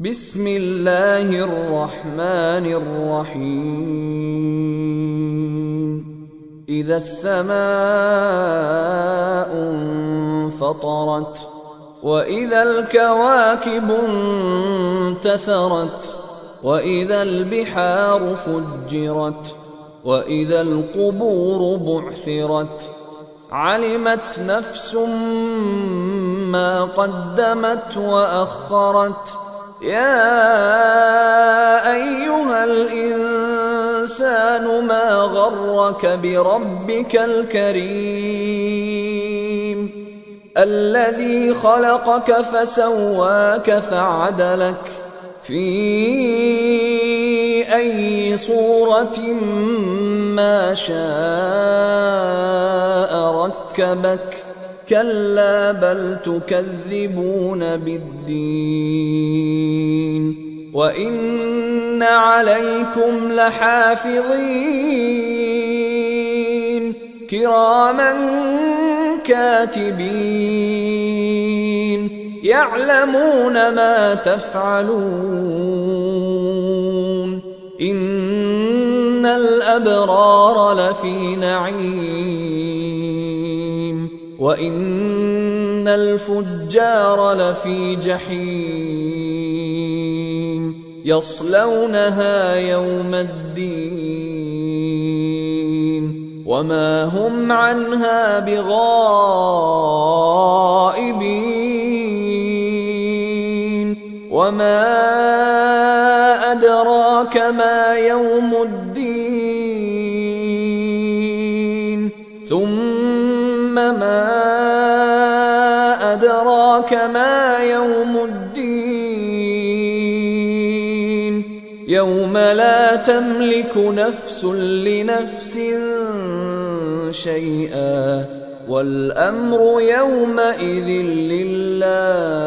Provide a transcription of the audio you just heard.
بسم الله الرحمن الرحيم إذا السماء انفطرت وإذا الكواكب انتثرت وإذا البحار فجرت وإذا القبور بعثرت علمت نفس ما قدمت وأخرت يا أيها الإنسان ما غرك بربك الكريم الذي خلقك فسواك فعدلك في أي صورة ما شاء ركبك كلا بل تكذبون بالدين وإن عليكم لحافظين كراما كاتبين يعلمون ما تفعلون إن الأبرار لفي نعيم وإن الفجار لفي جحيم يصلونها يوم الدين وما هم عنها بغائبين وما أدراك ما يوم الدين ثم ما أدراك ما يوم الدين يوم لا تملك نفس لنفس شيئا والأمر يومئذ لله